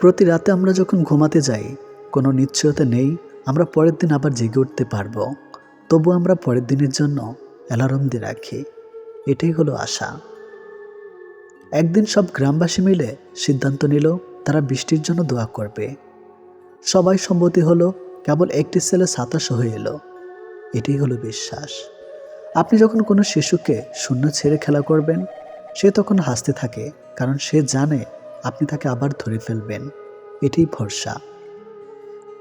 প্রতি রাতে আমরা যখন ঘুমাতে যাই, কোনো নিশ্চয়তা নেই আমরা পরের দিন আবার জেগে উঠতে পারবো। তবু আমরা পরের দিনের জন্য অ্যালার্ম দিয়ে রাখি। এটাই হলো আশা। একদিন সব গ্রামবাসী মিলে সিদ্ধান্ত নিল তারা বৃষ্টির জন্য দোয়া করবে। সবাই সম্মতি হলো, কেবল একটি ছেলে ছাতা হয়ে এলো। এটাই হলো বিশ্বাস। আপনি যখন কোনো শিশুকে শূন্য ছেড়ে খেলা করবেন, সে তখন হাসতে থাকে, কারণ সে জানে আপনি তাকে আবার ধরে ফেলবেন। এটাই ভরসা।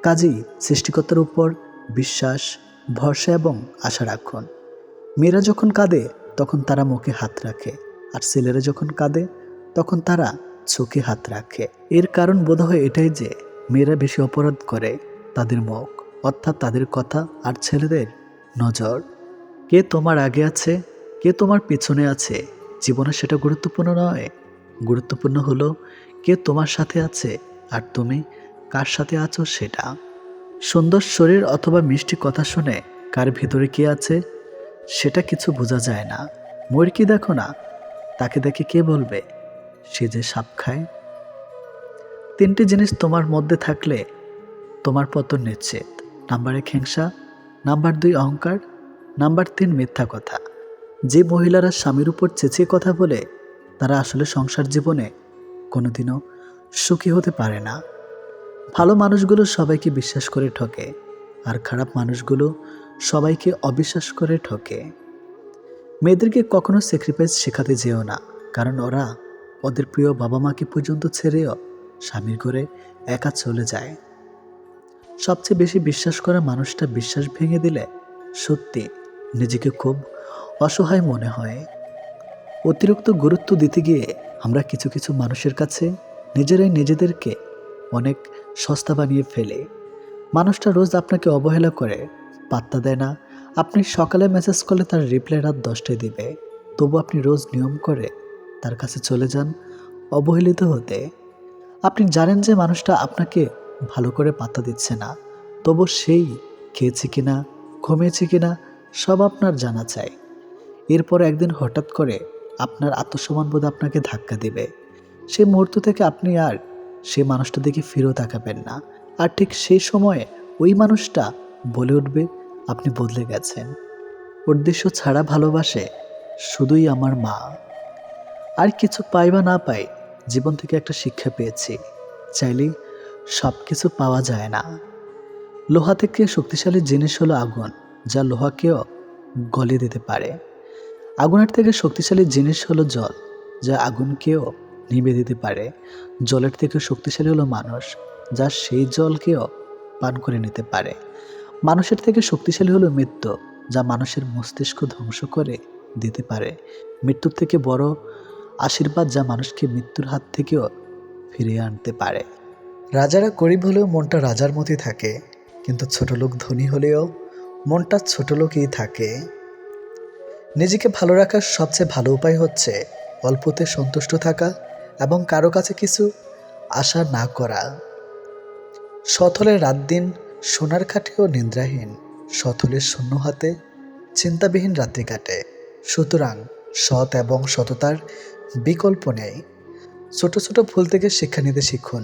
কাজেই সৃষ্টিকর্তার উপর বিশ্বাস, ভরসা এবং আশা রাখুন। মেয়েরা যখন কাঁদে তখন তারা মুখে হাত রাখে, আর ছেলেরা যখন কাঁদে তখন তারা চোখে হাত রাখে। এর কারণ বোধহয় এটাই যে মেয়েরা বেশি অপরাধ করে তাদের মুখ, অর্থাৎ তাদের কথা, আর ছেলেদের নজর। কে তোমার আগে আছে, কে তোমার পিছনে আছে, জীবনে সেটা গুরুত্বপূর্ণ নয়। গুরুত্বপূর্ণ হলো কে তোমার সাথে আছে আর তুমি কার সাথে আছো সেটা। সুন্দর শরীর অথবা মিষ্টি কথা শুনে কার ভিতরে কে আছে সেটা কিছু বোঝা যায় না। মুরগি দেখো না, তাকে দেখে কে বলবে সে যে সাপ খায়। 3টি জিনিস তোমার মধ্যে থাকলে তোমার পতন নিশ্চিত। নাম্বার 1 হিংসা, নাম্বার 2 অহংকার, নাম্বার 3 মিথ্যা কথা। যে মহিলারা স্বামীর উপর চেঁচিয়ে কথা বলে তারা আসলে সংসার জীবনে কোনোদিনও সুখী হতে পারে না। ভালো মানুষগুলো সবাইকে বিশ্বাস করে ঠকে, আর খারাপ মানুষগুলো সবাইকে অবিশ্বাস করে ঠকে। মেয়েদেরকে কখনো স্যাক্রিফাইস শেখাতে যেও না, কারণ ওরা ওদের প্রিয় বাবা মাকে পর্যন্ত ছেড়েও স্বামীর ঘরে একা চলে যায়। সবচেয়ে বেশি বিশ্বাস করা মানুষটা বিশ্বাস ভেঙে দিলে সত্যি নিজেকে খুব অসহায় মনে হয়। অতিরিক্ত গুরুত্ব দিতে গিয়ে আমরা কিছু কিছু মানুষের কাছে নিজেরাই নিজেদেরকে অনেক সস্তা বানিয়ে ফেলে। মানুষটা রোজ আপনাকে অবহেলা করে, পাত্তা দেয় না। আপনি সকালে মেসেজ করলে তার রিপ্লাই রাত 10টায় দিবে, তবু আপনি রোজ নিয়ম করে তার কাছে চলে যান অবহেলিত হতে। আপনি জানেন যে মানুষটা আপনাকে ভালো করে পাত্তা দিচ্ছে না, তবু সেই খেয়েছে কিনা, ঘুমিয়েছে কিনা সব আপনার জানা চাই। এরপর একদিন হঠাৎ করে আপনার আত্মসম্মানবোধ আপনাকে ধাক্কা দিবে। সেই মুহূর্ত থেকে আপনি আর সেই মানুষটা দিকে ফিরেও তাকাবেন না। আর ঠিক সেই সময়ে ওই মানুষটা বলে উঠবে আপনি বদলে গেছেন। উদ্দেশ্য ছাড়া ভালোবাসে শুধুই আমার মা। আর কিছু পাই বা না পাই, জীবন থেকে একটা শিক্ষা পেয়েছি, চাইলেই সব কিছু পাওয়া যায় না। লোহা থেকে শক্তিশালী জিনিস হলো আগুন, যা লোহাকেও গলিয়ে দিতে পারে। আগুনের থেকে শক্তিশালী জিনিস হলো জল, যা আগুনকেও নিভিয়ে দিতে পারে। জলের থেকে শক্তিশালী হলো মানুষ, যা সেই জলকেও পান করে নিতে পারে। মানুষের থেকে শক্তিশালী হলো মৃত্যু, যা মানুষের মস্তিষ্ক ধ্বংস করে দিতে পারে। মৃত্যুর থেকে বড় আশীর্বাদ, যা মানুষকে মৃত্যুর হাত থেকেও ফিরিয়ে আনতে পারে। রাজারা গরিব হলেও মনটা রাজার মতোই থাকে, কিন্তু ছোট লোক ধনী হলেও মনটা ছোট লোকই থাকে। নিজেকে ভালো রাখার সবচেয়ে ভালো উপায় হচ্ছে অল্পতে সন্তুষ্ট থাকা এবং কারো কাছে কিছু আশা না করা। সৎ হলে রাত দিন সোনার খাটেও নিদ্রাহীন, সৎ হলে শূন্য হাতে চিন্তাবিহীন রাত্রি কাটে। সুতরাং সৎ এবং সততার বিকল্প নেই। ছোট ছোট ভুল থেকে শিক্ষা নিতে শিখুন।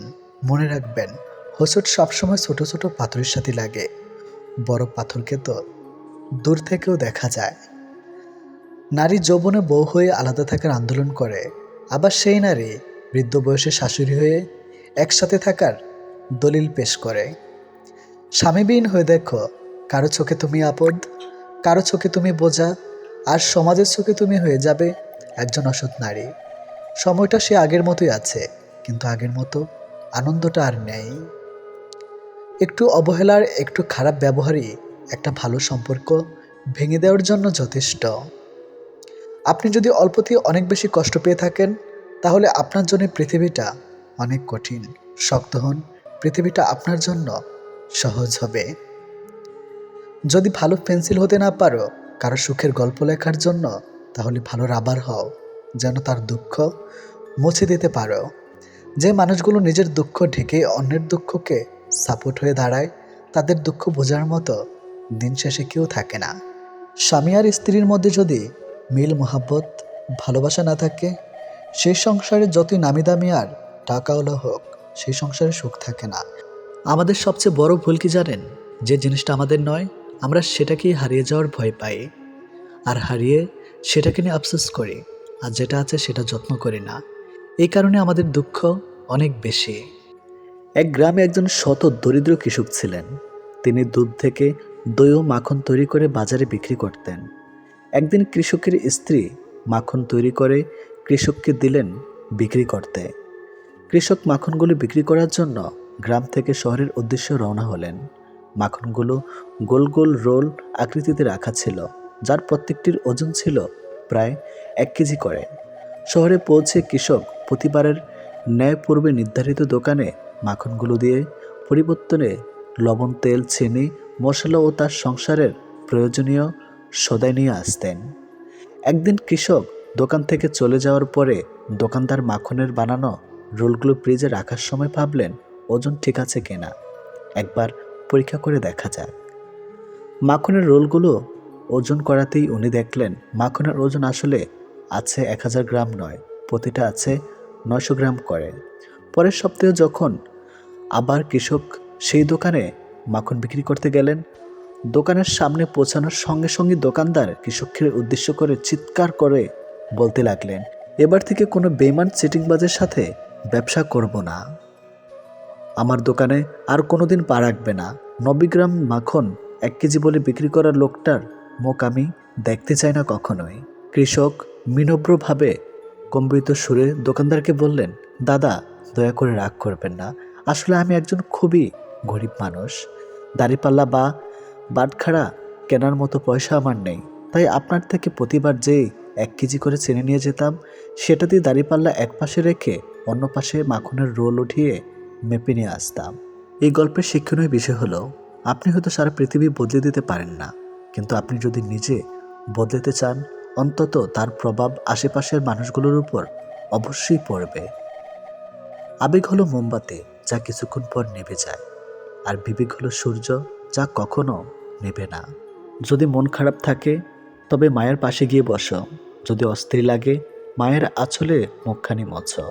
মনে রাখবেন, হোঁচট সবসময় ছোট ছোট পাথরের সাথে লাগে, বড় পাথরকে তো দূর থেকেও দেখা যায়। নারী যৌবনে বউ হয়ে আলাদা থাকার আন্দোলন করে, আবার সেই নারী বৃদ্ধ বয়সে শাশুড়ি হয়ে একসাথে থাকার দলিল পেশ করে। স্বামীবিহীন হয়ে দেখো, কারো চোখে তুমি আপদ, কারো চোখে তুমি বোঝা, আর সমাজের চোখে তুমি হয়ে যাবে একজন অসৎ নারী। সময়টা সে আগের মতোই আছে, কিন্তু আগের মতো আনন্দটা আর নেই। একটু অবহেলার, একটু খারাপ ব্যবহারই একটা ভালো সম্পর্ক ভেঙে দেওয়ার জন্য যথেষ্ট। আপনি যদি অল্পতেই অনেক বেশি কষ্ট পেয়ে থাকেন, তাহলে আপনার জন্য পৃথিবীটা অনেক কঠিন। শক্ত হন, পৃথিবীটা আপনার জন্য সহজ হবে। যদি ভালো পেন্সিল হতে না পারো কারো সুখের গল্প লেখার জন্য, তাহলে ভালো রাবার হও, যেন তার দুঃখ মুছে দিতে পারো। যে মানুষগুলো নিজের দুঃখ ঢেকে অন্যের দুঃখকে সাপোর্ট হয়ে দাঁড়ায়, তাদের দুঃখ বোঝার মতো দিন শেষে কেউ থাকে না। স্বামী আর স্ত্রীর মধ্যে যদি মিল, মোহাব্বত, ভালোবাসা না থাকে, সেই সংসারে যতই নামি দামি আর টাকাওয়ালা হোক, সেই সংসারে সুখ থাকে না। আমাদের সবচেয়ে বড় ভুল কি জানেন? যে জিনিসটা আমাদের নয়, আমরা সেটাকেই হারিয়ে যাওয়ার ভয় পাই, আর হারিয়ে সেটাকে নিয়ে আফসোস করি, আর যেটা আছে সেটা যত্ন করি না। এই কারণে আমাদের দুঃখ অনেক বেশি। এক গ্রামে একজন শত দরিদ্র কৃষক ছিলেন। তিনি দুধ থেকে দই ও মাখন তৈরি করে বাজারে বিক্রি করতেন। একদিন কৃষকের স্ত্রী মাখন তৈরি করে কৃষককে দিলেন বিক্রি করতে। কৃষক মাখনগুলো বিক্রি করার জন্য গ্রাম থেকে শহরের উদ্দেশ্যে রওনা হলেন। মাখনগুলো গোল গোল রোল আকৃতিতে রাখা ছিল, যার প্রত্যেকটির ওজন ছিল প্রায় 1 কেজি করে। শহরে পৌঁছে কৃষক প্রতিবারের ন্যায় পূর্বে নির্ধারিত দোকানে মাখনগুলো দিয়ে পরিবর্তনে লবণ, তেল, চিনি, মশলা ও তার সংসারের প্রয়োজনীয় সদাই নিয়ে আসতেন। একদিন কৃষক দোকান থেকে চলে যাওয়ার পরে দোকানদার মাখনের বানানো রোলগুলো ফ্রিজে রাখার সময় ভাবলেন ওজন ঠিক আছে কিনা, একবার পরীক্ষা করে দেখা যাক। মাখনের রোলগুলো ওজন করাতেই উনি দেখলেন মাখনের ওজন আসলে আছে 1000 গ্রাম নয়, প্রতিটা আছে 900 গ্রাম করে। পরের সপ্তাহে যখন আবার কৃষক সেই দোকানে মাখন বিক্রি করতে গেলেন, দোকানের সামনে পৌঁছানোর সঙ্গে সঙ্গে দোকানদার কৃষকের উদ্দেশ্য করে চিৎকার করে বলতে লাগলেন, এবার থেকে কোনো বেইমান চিটিংবাজের সাথে ব্যবসা করব না। আমার দোকানে আর কোনোদিন পা রাখবে না। 90 গ্রাম মাখন 1 কেজি বলে বিক্রি করার লোকটার মুখ আমি দেখতে চাই না কখনোই। কৃষক বিনম্রভাবে গম্ভীর সুরে দোকানদারকে বললেন, দাদা, দয়া করে রাগ করবেন না। আসলে আমি একজন খুবই গরিব মানুষ। দাড়িপাল্লা বা বাটখারা কেনার মতো পয়সা আমার নেই। তাই আপনার থেকে প্রতিবার যেই 1 কেজি করে চিনি নিয়ে যেতাম, সেটা দিয়ে দাড়িপাল্লা এক পাশে রেখে অন্য পাশে মাখনের রোল উঠিয়ে মেপে নিয়ে আসতাম। এই গল্পের শিক্ষণীয় বিষয় হলো, আপনি হয়তো সারা পৃথিবী বদলে দিতে পারেন না, কিন্তু আপনি যদি নিজে বদলাতে চান, অন্তত তার প্রভাব আশেপাশের মানুষগুলোর উপর অবশ্যই পড়বে। আবেগ হলো মোমবাতি, যা কিছুক্ষণ পর নিভে যায়, আর বিবেক হলো সূর্য, যা কখনো নেবে না। যদি মন খারাপ থাকে তবে মায়ের পাশে গিয়ে বসো। যদি অস্থির লাগে মায়ের আঁচলে মুখখানি মোছো।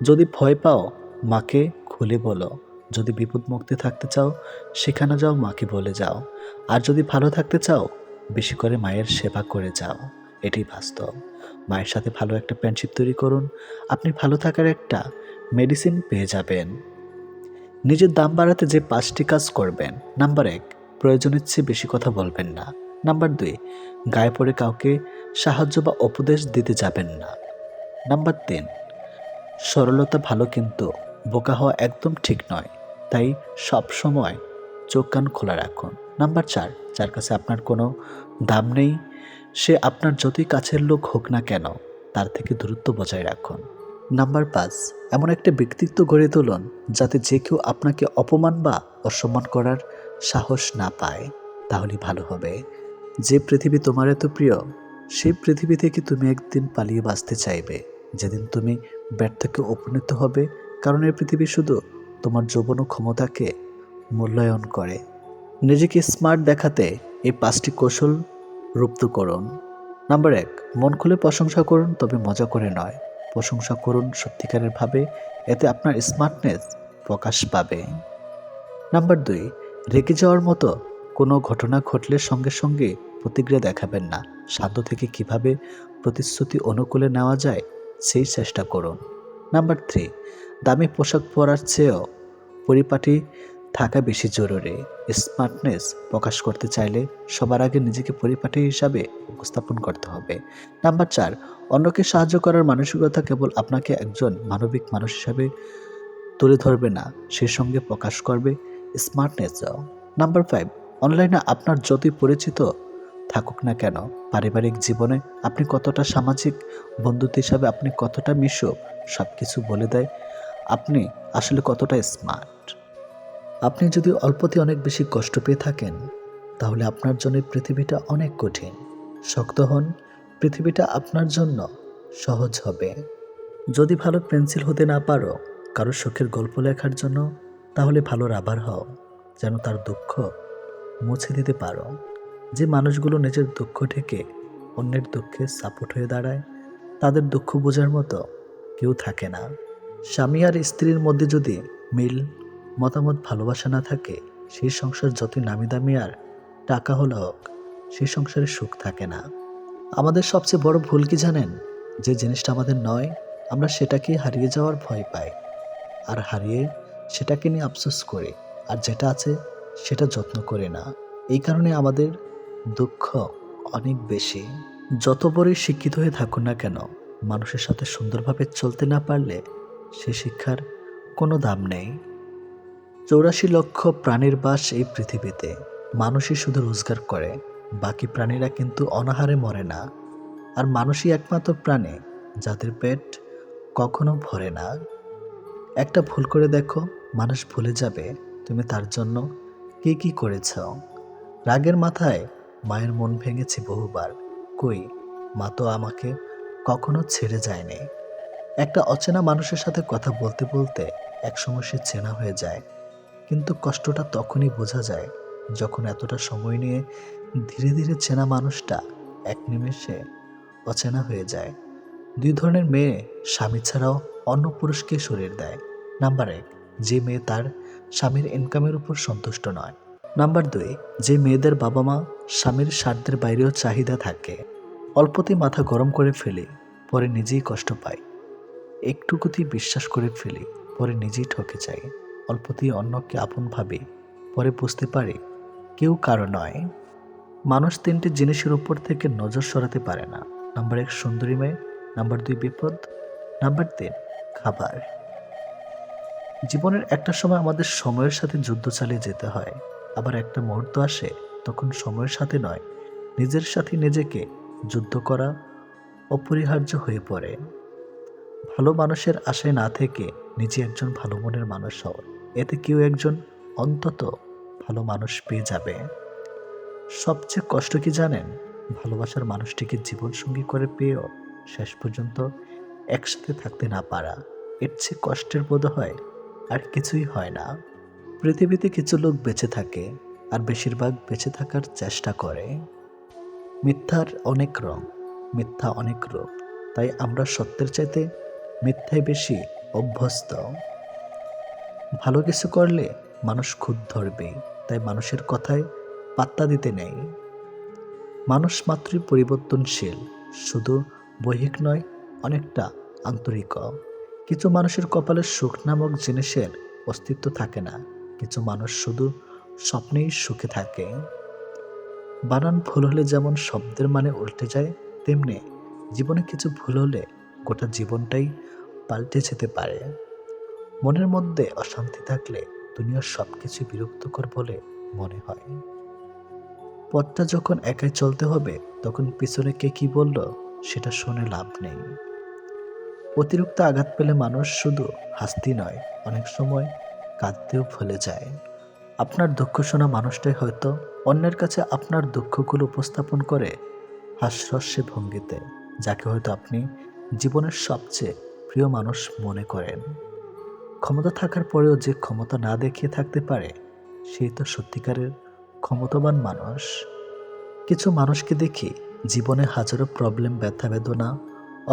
যদি ভয় পাও মাকে খুলে বলো। যদি বিপদ মুক্তি থাকতে চাও সেখানে যাও, মাকে বলে যাও। আর যদি ভালো থাকতে চাও বেশি করে মায়ের সেবা করে যাও। এটাই বাস্তব। মায়ের সাথে ভালো একটা ফ্রেন্ডশিপ তৈরি করুন, আপনি ভালো থাকার একটা মেডিসিন পেয়ে যাবেন। নিজের দাম বাড়াতে যে 5টি কাজ করবেন। নাম্বার 1, প্রয়োজনের চেয়ে বেশি কথা বলবেন না। নাম্বার 2, গায়ে পড়ে কাউকে সাহায্য বা উপদেশ দিতে যাবেন না। নাম্বার 3, সরলতা ভালো কিন্তু বোকা হওয়া একদম ঠিক নয়, তাই সব সময় চোখ কান খোলা রাখুন। নাম্বার 4, যার কাছে আপনার কোনো দাম নেই, সে আপনার যতই কাছের লোক হোক না কেন, তার থেকে দূরত্ব বজায় রাখুন। নাম্বার 5, এমন একটা ব্যক্তিত্ব গড়ে তুলুন যাতে যে কেউ আপনাকে অপমান বা অসম্মান করার সাহস না পায়, তাহলেই ভালো হবে। যে পৃথিবী তোমার এত প্রিয়, সেই পৃথিবী থেকে তুমি একদিন পালিয়ে বাঁচতে চাইবে, যেদিন তুমি ব্যর্থকে উপনীত হবে, কারণ এই পৃথিবী শুধু তোমার যৌবন ও ক্ষমতাকে মূল্যায়ন করে। নিজেকে স্মার্ট দেখাতে এই 5টি কৌশল রপ্ত করুন। নাম্বার 1, মন খুলে প্রশংসা করুন, তবে মজা করে নয়। প্রশংসা করুন সত্যিকারের ভাবে, এতে আপনার স্মার্টনেস প্রকাশ পাবে। নাম্বার 2, রেগে যাওয়ার মতো কোনো ঘটনা ঘটলে সঙ্গে সঙ্গে প্রতিক্রিয়া দেখাবেন না। শান্ত থেকে কিভাবে প্রতিশ্রুতি অনুকূলে নেওয়া যায় সেই চেষ্টা করুন। নাম্বার 3, দামি পোশাক পরার চেয়েও পরিপাটি থাকা বেশি জরুরি। স্মার্টনেস প্রকাশ করতে চাইলে সবার আগে নিজেকে পরিপাটি হিসাবে উপস্থাপন করতে হবে। নাম্বার 4, অন্যকে সাহায্য করার মানসিকতা কেবল আপনাকে একজন মানবিক মানুষ হিসাবে তুলে ধরবে না, সেই সঙ্গে প্রকাশ করবে স্মার্টনেসও। নাম্বার 5, অনলাইনে আপনার যতই পরিচিত থাকুক না কেন, পারিবারিক জীবনে আপনি কতটা সামাজিক বন্ধুত্ব হিসাবে আপনি কতটা মিশুক, সব কিছু বলে দেয় আপনি আসলে কতটা স্মার্ট। আপনি যদি অল্পতে অনেক বেশি কষ্ট পেয়ে থাকেন, তাহলে আপনার জন্য পৃথিবীটা অনেক কঠিন। শক্ত হন, পৃথিবীটা আপনার জন্য সহজ হবে। যদি ভালো পেন্সিল হতে না পারো কারো সুখের গল্প লেখার জন্য, তাহলে ভালো রাবার হও, যেন তার দুঃখ মুছে দিতে পারো। যে মানুষগুলো নিজের দুঃখ থেকে অন্যের দুঃখে সাপোর্ট হয়ে দাঁড়ায়, তাদের দুঃখ বোঝার মতো কেউ থাকে না। স্বামী আর স্ত্রীর মধ্যে যদি মিল, মতামত, ভালোবাসা না থাকে, সেই সংসার যতই নামি দামি আর টাকা হলো হোক, সেই সংসারে সুখ থাকে না। আমাদের সবচেয়ে বড় ভুল কি জানেন? যে জিনিসটা আমাদের নয়, আমরা সেটাকে হারিয়ে যাওয়ার ভয় পাই, আর হারিয়ে সেটাকে নিয়ে আফসোস করি, আর যেটা আছে সেটা যত্ন করি না। এই কারণে আমাদের দুঃখ অনেক বেশি। যত বড়ই শিক্ষিত হয়ে থাকুন না কেন, মানুষের সাথে সুন্দরভাবে চলতে না পারলে সে শিক্ষার কোনো দাম নেই। 84 লক্ষ প্রাণীর বাস এই পৃথিবীতে। মানুষই শুধু রোজগার করে, বাকি প্রাণীরা কিন্তু অনাহারে মরে না। আর মানুষই একমাত্র প্রাণী যাদের পেট কখনো ভরে না। একটা ভুল করে দেখো, মানুষ ভুলে যাবে তুমি তার জন্য কি কি করেছ। রাগের মাথায় মায়ের মন ভেঙেছি বহুবার, কই মা তো আমাকে কখনো ছেড়ে যায়নি। একটা অচেনা মানুষের সাথে কথা বলতে বলতে একসময় সে চেনা হয়ে যায়, কিন্তু কষ্টটা তখনই বোঝা যায় যখন এতটা সময় নিয়ে ধীরে ধীরে চেনা মানুষটা এক নিমেষে অচেনা হয়ে যায়। 2 ধরনের মেয়ে স্বামী ছাড়াও অন্য পুরুষকে শরীর দেয়। নাম্বার 1, যে মেয়ে তার স্বামীর ইনকামের উপর সন্তুষ্ট নয়। নাম্বার 2, যে মেয়েদের বাবা মা স্বামীর স্বার্থের বাইরেও চাহিদা থাকে। অল্পতেই মাথা গরম করে ফেলি, পরে নিজেই কষ্ট পাই। একটুকুতেই বিশ্বাস করে ফেলি, পরে নিজেই ঠকে যাই। অল্পতেই অন্যকে আপন ভাবি, পরে বুঝতে পারি কেউ কারো নয়। মানুষ 3টি জিনিসের উপর থেকে নজর সরাতে পারে না। নাম্বার 1, সুন্দরী মেয়ে। নাম্বার 2, বিপদ। নাম্বার 3, খাবার। জীবনের একটা সময় আমাদের সময়ের সাথে যুদ্ধ চালিয়ে যেতে হয়, আবার একটা মুহূর্ত আসে তখন সময়ের সাথে নয়, নিজের সাথে নিজেকে যুদ্ধ করা অপরিহার্য হয়ে পড়ে। ভালো মানুষের আশায় না থেকে নিজে একজন ভালো মনের মানুষ হও, এতে কেউ একজন অন্তত ভালো মানুষ পেয়ে যাবে। সবচেয়ে কষ্ট কি জানেন? ভালোবাসার মানুষটিকে জীবনসঙ্গী করে পেয়েও শেষ পর্যন্ত একসাথে থাকতে না পারা। এর চেয়ে কষ্টের বোধ হয় আর কিছুই হয় না। পৃথিবীতে কিছু লোক বেঁচে থাকে, আর বেশিরভাগ বেঁচে থাকার চেষ্টা করে। মিথ্যার অনেক রং, মিথ্যা অনেক রূপ, তাই আমরা সত্যের চাইতে মিথ্যায় বেশি অভ্যস্ত। ভালো কিছু করলে মানুষ খুদ ধরবে, তাই মানুষের কথায় পাত্তা দিতে নেই। মানুষ মাত্রই পরিবর্তনশীল, শুধু বৈহিক নয়, অনেকটা আন্তরিকও। কিছু মানুষের কপালে সুখ নামক জিনিসের অস্তিত্ব থাকে না, কিছু মানুষ শুধু স্বপ্নেই সুখে থাকে। বানান ভুল হলে যেমন শব্দের মানে উল্টে যায়, তেমনি জীবনে কিছু ভুল হলে গোটা জীবনটাই পাল্টে যেতে পারে। মনের মধ্যে অশান্তি থাকলে দুনিয়ার সবকিছু বিরক্তকর বলে মনে হয়। পথটা যখন একাই চলতে হবে, তখন পিছনে কে কি বলল সেটা শুনে লাভ নেই। অতিরিক্ত আঘাত পেলে মানুষ শুধু হাসতে নয়, অনেক সময় কাঁদতেও ভুলে যায়। আপনার দুঃখ শোনা মানুষটাই হয়তো অন্যের কাছে আপনার দুঃখগুলো উপস্থাপন করে হাস্যস্যে ভঙ্গিতে, যাকে হয়তো আপনি জীবনের সবচেয়ে প্রিয় মানুষ মনে করেন। ক্ষমতা থাকার পরেও যে ক্ষমতা না দেখিয়ে থাকতে পারে, সেই তো সত্যিকারের ক্ষমতাবান মানুষ। কিছু মানুষকে দেখি জীবনে হাজারো প্রবলেম, ব্যথা বেদনা,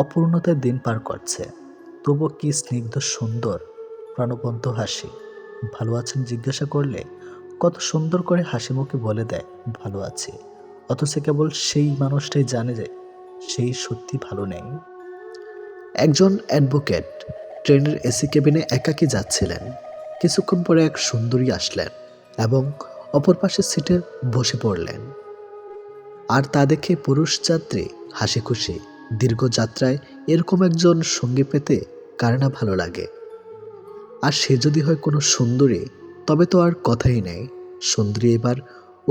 অপূর্ণতায় দিন পার করছে, তবু কি স্নিগ্ধ সুন্দর প্রাণবন্ত হাসি। ভালো আছেন জিজ্ঞাসা করলে কত সুন্দর করে হাসি মুখে বলে দেয় ভালো আছি, অথচ কেবল সেই মানুষটাই জানে যে সেই সত্যি ভালো নেই। একজন অ্যাডভোকেট ট্রেনের এসি কেবিনে একাকী যাচ্ছিলেন। কিছুক্ষণ পরে এক সুন্দরী আসলেন এবং অপর পাশের সিটে বসে পড়লেন। আর তা দেখে পুরুষ যাত্রী হাসি খুশি। দীর্ঘ যাত্রায় এরকম একজন সঙ্গী পেতে কার না ভালো লাগে। আর সে যদি হয় কোনো সুন্দরী, তবে তো আর কথাই নেই। সুন্দরী এবার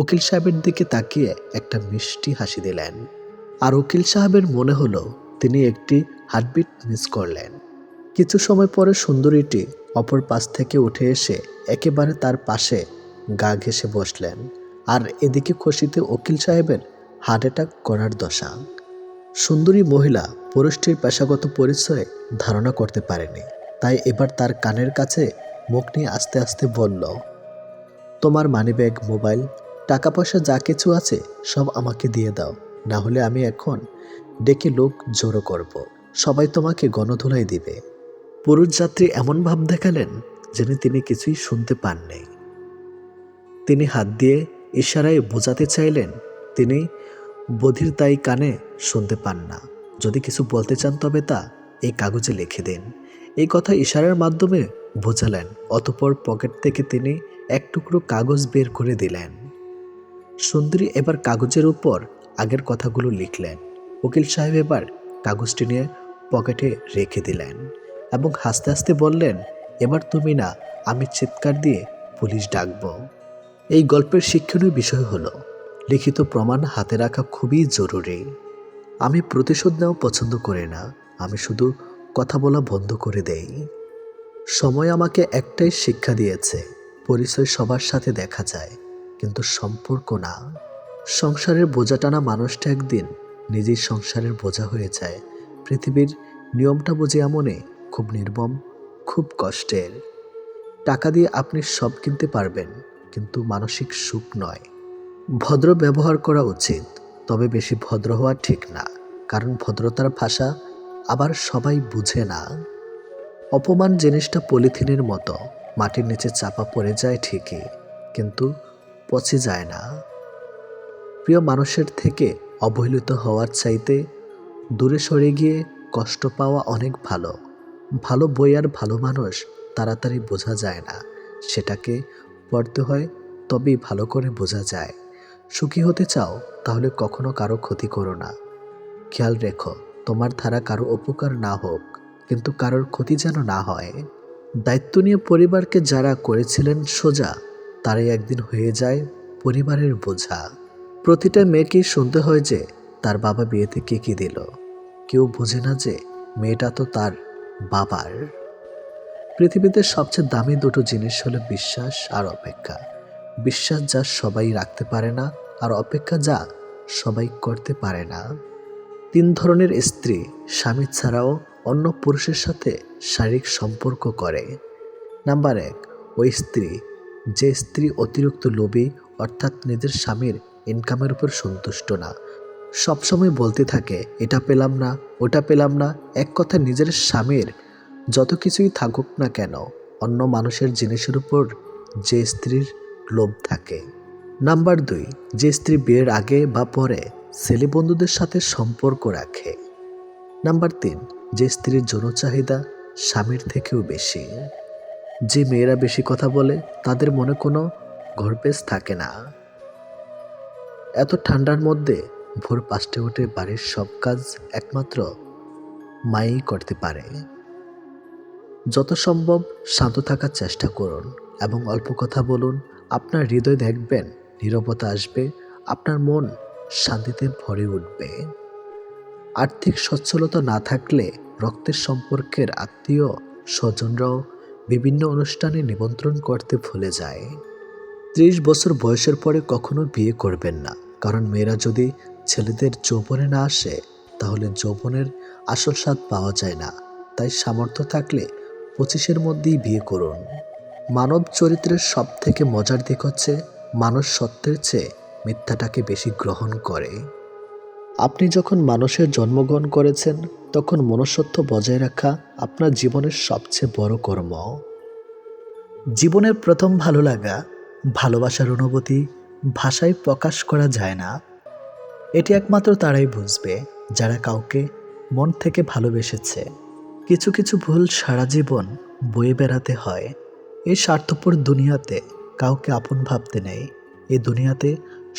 উকিল সাহেবের দিকে তাকিয়ে একটা মিষ্টি হাসি দিলেন, আর উকিল সাহেবের মনে হলো তিনি একটি হার্টবিট মিস করলেন। কিছু সময় পরে সুন্দরীটি অপর পাশ থেকে উঠে এসে একেবারে তার পাশে গা ঘেঁষে বসলেন। আর এদিকে খুশিতে উকিল সাহেবের হার্ট অ্যাটাক করার দশা। সুন্দরী মহিলা পুরুষটির পেশাগত পরিচয় ধারণা করতে পারেনি, তাই এবার তার কানের কাছে মুখ নিয়ে আস্তে আস্তে বলল, তোমার মানিব্যাগ, মোবাইল, টাকা পয়সা যা কিছু আছে সব আমাকে দিয়ে দাও, না হলে আমি এখন ডেকে লোক জড়ো করব, সবাই তোমাকে গণধোলাই দিবে। পুরুষ যাত্রী এমন ভাব দেখালেন যেন তিনি কিছুই শুনতে পাননি। তিনি হাত দিয়ে ইশারায় বোঝাতে চাইলেন তিনি বধির, তাই কানে শুনতে পান না। যদি কিছু বলতে চান তবে তা এই কাগজে লিখে দিন। এই কথা ইশারার মাধ্যমে বোঝালেন। অতঃপর পকেট থেকে তিনি এক টুকরো কাগজ বের করে দিলেন। সুন্দরী এবার কাগজের উপর আগের কথাগুলো লিখলেন। উকিল সাহেব এবার কাগজটি নিয়ে পকেটে রেখে দিলেন এবং হাসতে হাসতে বললেন, এবার তুমি না, আমি চিৎকার দিয়ে পুলিশ ডাকব। এই গল্পের শিক্ষণীয় বিষয় হলো লিখিত প্রমাণ হাতে রাখা খুবই জরুরি। আমি প্রতিশোধ নেওয়া পছন্দ করি না, আমি শুধু কথা বলা বন্ধ করে দেই। সময় আমাকে একটাই শিক্ষা দিয়েছে, পরিচয় সবার সাথে দেখা যায় কিন্তু সম্পর্ক না। সংসারের বোঝা টানা মানুষটা একদিন নিজেই সংসারের বোঝা হয়ে যায়। পৃথিবীর নিয়মটা বুঝে এমনই, খুব নির্মম, খুব কষ্টের। টাকা দিয়ে আপনি সব কিনতে পারবেন কিন্তু মানসিক সুখ নয়। ভদ্র ব্যবহার করা উচিত, তবে বেশি ভদ্র হওয়া ঠিক না, কারণ ভদ্রতার ভাষা আবার সবাই বুঝে না। অপমান জিনিসটা পলিথিনের মতো, মাটির নিচে চাপা পড়ে যায় ঠিকই, কিন্তু পচে যায় না। প্রিয় মানুষের থেকে অবহেলিত হওয়ার চাইতে দূরে সরে গিয়ে কষ্ট পাওয়া অনেক ভালো। ভালো বই আর ভালো মানুষ তাড়াতাড়ি বোঝা যায় না, সেটাকে পড়তে হয়, তবেই ভালো করে বোঝা যায়। সুখী হতে চাও তাহলে কখনো কারো ক্ষতি করো না। খেয়াল রেখো তোমার দ্বারা কারো উপকার না হোক, কিন্তু কারোর ক্ষতি যেন না হয়। দায়িত্ব নিয়ে পরিবারকে যারা করেছিলেন সোজা, তারাই একদিন হয়ে যায় পরিবারের বোঝা। প্রতিটা মেয়েকেই শুনতে হয় যে তার বাবা বিয়েতে কে কি দিল। কেউ বোঝে না যে মেয়েটা তো তার বাবার। পৃথিবীতে সবচেয়ে দামি দুটো জিনিস হলো বিশ্বাস আর অপেক্ষা। বিশ্বাস যা সবাই রাখতে পারে না, আর অপেক্ষা যা সবাই করতে পারে না। 3 ধরনের স্ত্রী স্বামী ছাড়াও অন্য পুরুষের সাথে শারীরিক সম্পর্ক করে। নাম্বার 1, ওই স্ত্রী, যে স্ত্রী অতিরিক্ত লোভী, অর্থাৎ নিজের স্বামীর ইনকামের উপর সন্তুষ্ট না। সবসময় বলতে থাকে এটা পেলাম না, ওটা পেলাম না। এক কথা, নিজের স্বামীর যত কিছুই থাকুক না কেন, অন্য মানুষের জিনিসের উপর যে স্ত্রীর লোভ থাকে। নাম্বার 2, যে স্ত্রী বিয়ের আগে বা পরে ছেলে বন্ধুদের সাথে সম্পর্ক রাখে। নাম্বার 3, যে স্ত্রীর যৌন চাহিদা স্বামীর থেকেও বেশি। যে মেয়েরা বেশি কথা বলে তাদের মনে কোনো ঘরপেচ থাকে না। এত ঠান্ডার মধ্যে ভোর 5টায় উঠে বাড়ির সব কাজ একমাত্র মাই করতে পারে। যত সম্ভব শান্ত থাকার চেষ্টা করুন এবং অল্প কথা বলুন। আপনার হৃদয় দেখবেন নীরবতা আসবে, আপনার মন শান্তিতে ভরে উঠবে। আর্থিক সচ্ছলতা না থাকলে রক্তের সম্পর্কের আত্মীয় স্বজনরাও বিভিন্ন অনুষ্ঠানে নিমন্ত্রণ করতে ভুলে যায়। 30 বছর বয়সের পরে কখনো বিয়ে করবেন না, কারণ মেয়েরা যদি ছেলেদের যৌবনে না আসে তাহলে যৌবনের আসল স্বাদ পাওয়া যায় না। তাই সামর্থ্য থাকলে 25-এর মধ্যেই বিয়ে করুন। মানব চরিত্রের সব থেকে মজার দিক হচ্ছে মানুষ সত্যের চেয়ে মিথ্যাটাকে বেশি গ্রহণ করে। আপনি যখন মানুষের জন্মগ্রহণ করেছেন তখন মনুষ্যত্ব বজায় রাখা আপনার জীবনের সবচেয়ে বড় কর্ম। জীবনের প্রথম ভালো লাগা, ভালোবাসার অনুভূতি ভাষায় প্রকাশ করা যায় না। এটি একমাত্র তারাই বুঝবে যারা কাউকে মন থেকে ভালোবেসেছে। কিছু কিছু ভুল সারা জীবন বয়ে বেড়াতে হয়। এই স্বার্থপর দুনিয়াতে কাউকে আপন ভাবতে নেই। এই দুনিয়াতে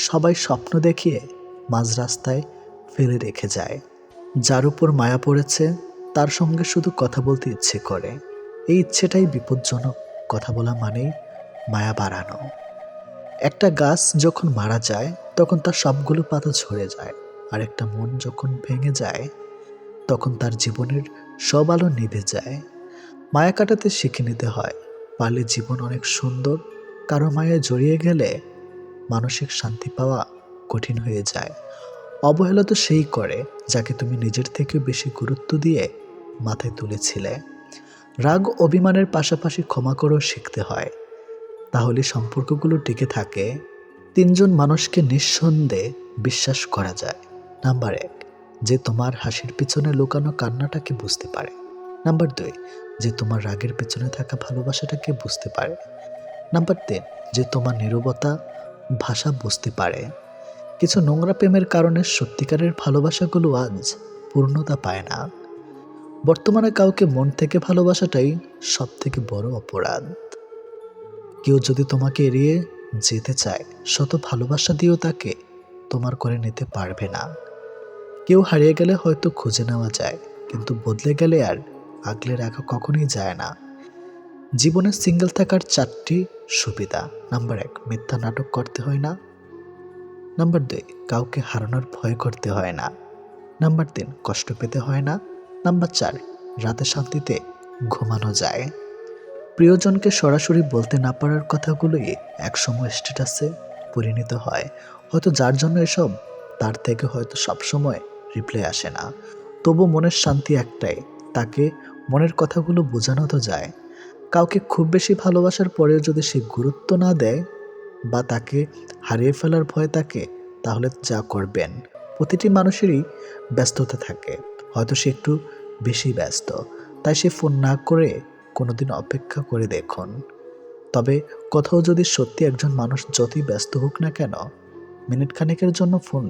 সবাই স্বপ্ন দেখিয়ে মাঝ রাস্তায় ফেলে রেখে যায়। যার উপর মায়া পড়েছে তার সঙ্গে শুধু কথা বলতে ইচ্ছে করে। এই ইচ্ছেটাই বিপজ্জনক। কথা বলা মানেই মায়া বাড়ানো। একটা গাছ যখন মারা যায় তখন তার সবগুলো পাতা ঝরে যায়, আর একটা মন যখন ভেঙে যায় তখন তার জীবনের সব আলো নিভে যায়। মায়া কাটাতে শিখে নিতে হয়, পারলে জীবন অনেক সুন্দর। কারো মায়ায় জড়িয়ে গেলে মানসিক শান্তি পাওয়া কঠিন হয়ে যায়। অবহেলা তো সেই করে যাকে তুমি নিজের থেকে বেশি গুরুত্ব দিয়ে মাথায় তুলেছিলে। রাগ অভিমানের পাশাপাশি ক্ষমা করেও শিখতে হয়, তাহলে সম্পর্কগুলো টিকে থাকে। 3 জন মানুষকে নিঃসন্দেহে বিশ্বাস করা যায়। নাম্বার 1, যে তোমার হাসির পিছনে লুকানো কান্নাটাকে বুঝতে পারে। নাম্বার 2, যে তোমার রাগের পেছনে থাকা ভালোবাসাটাকে বুঝতে পারে। নাম্বার 3, যে তোমার নীরবতা ভাষা বুঝতে পারে। কিছু নোংরা প্রেমের কারণে সত্যিকারের ভালোবাসাগুলো আজ পূর্ণতা পায় না। বর্তমানে কাউকে মন থেকে ভালোবাসাটাই সব থেকে বড় অপরাধ। কেউ যদি তোমাকে এড়িয়ে যেতে চায়, শত ভালোবাসা দিয়েও তাকে তোমার করে নিতে পারবে না। কেউ হারিয়ে গেলে হয়তো খুঁজে নেওয়া যায়, কিন্তু বদলে গেলে আর আগলে রাখা কখনোই যায় না। জীবনে সিঙ্গেল থাকার 4টি সুবিধা। নাম্বার 1, মিথ্যা নাটক করতে হয় না। নাম্বার 2, কাউকে হারানোর ভয় করতে হয় না। নাম্বার 3, কষ্ট পেতে হয় না। নাম্বার 4, রাতে শান্তিতে ঘুমানো যায়। প্রিয়জনকে সরাসরি বলতে না পারার কথাগুলোই একসময় স্ট্যাটাসে পরিণত হয়। হয়তো যার জন্য এসব, তার থেকে হয়তো সবসময় রিপ্লাই আসে না। তবু মনের শান্তি একটাই, তাকে মনের কথাগুলো বোঝানো তো যায়। কাউকে খুব বেশি ভালোবাসার পরেও যদি সে গুরুত্ব না দেয় বা তাকে হারিয়ে ফেলার ভয় থাকে, তাহলে যা করবেন। প্রতিটি মানুষেরই ব্যস্ততা থাকে, হয়তো সে একটু বেশি ব্যস্ত, তাই সে ফোন না করে কোনোদিন অপেক্ষা করে দেখুন। তবে কোথাও যদি সত্যি একজন মানুষ যতই ব্যস্ত হোক না কেন, মিনিট খানেকের জন্য ফোন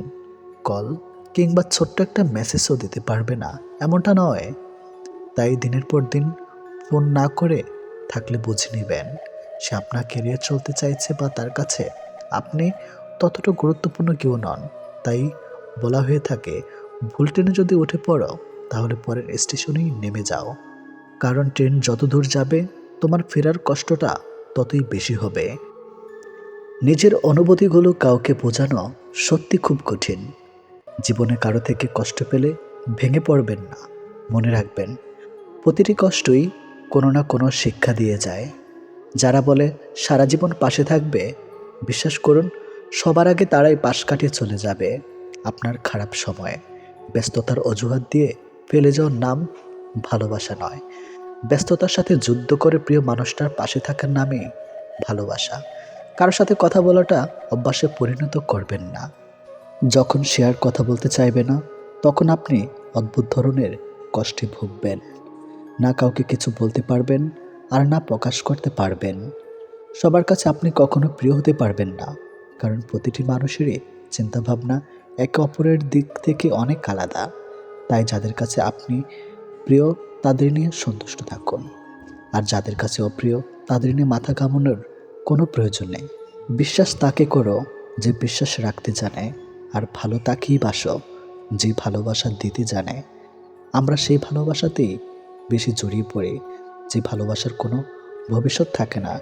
কল কিংবা ছোট্ট একটা মেসেজও দিতে পারবে না এমনটা নয়। তাই দিনের পর দিন ফোন না করে থাকলে বুঝে নেবেন সে আপনাকে এড়িয়ে চলতে চাইছে বা তার কাছে আপনি ততটা গুরুত্বপূর্ণ কেউ নন। তাই বলা হয়ে থাকে, ভুল ট্রেনে যদি উঠে পড়ো তাহলে পরের স্টেশনেই নেমে যাও, কারণ ট্রেন যত দূর যাবে তোমার ফেরার কষ্টটা ততই বেশি হবে। নিজের অনুভূতিগুলো কাউকে বোঝানো সত্যি খুব কঠিন। জীবনে কারো থেকে কষ্ট পেলে ভেঙে পড়বেন না। মনে রাখবেন, প্রতিটি কষ্টই কোনো না কোনো শিক্ষা দিয়ে যায়। যারা বলে সারা জীবন পাশে থাকবে, বিশ্বাস করুন সবার আগে তারাই পাশ কাটিয়ে চলে যাবে। আপনার খারাপ সময়ে ব্যস্ততার অজুহাত দিয়ে ফেলে যাওয়ার নাম ভালোবাসা নয়। ব্যস্ততার সাথে যুদ্ধ করে প্রিয় মানুষটার পাশে থাকার নামে ভালোবাসা। কারোর সাথে কথা বলাটা অভ্যাসে পরিণত করবেন না। যখন সে আর কথা বলতে চাইবে না, তখন আপনি অদ্ভুত ধরনের কষ্টে ভুগবেন। না কাউকে কিছু বলতে পারবেন আর না প্রকাশ করতে পারবেন। সবার কাছে আপনি কখনো প্রিয় হতে পারবেন না, কারণ প্রতিটি মানুষেরই চিন্তাভাবনা একে অপরের দিক থেকে অনেক আলাদা। তাই যাদের কাছে আপনি প্রিয় তাদের নিয়ে সন্তুষ্ট থাকুন, আর যাদের কাছে অপ্রিয় তাদের নিয়ে মাথা ঘামানোর কোনো প্রয়োজন নেই। বিশ্বাস তাকে করো যে বিশ্বাস রাখতে জানে, আর ভালো তাকেই বাসো যে ভালোবাসা দিতে জানে। আমরা সেই ভালোবাসাতেই বেশি জড়িয়ে পড়ি যে ভালোবাসার কোনো ভবিষ্যৎ থাকে না।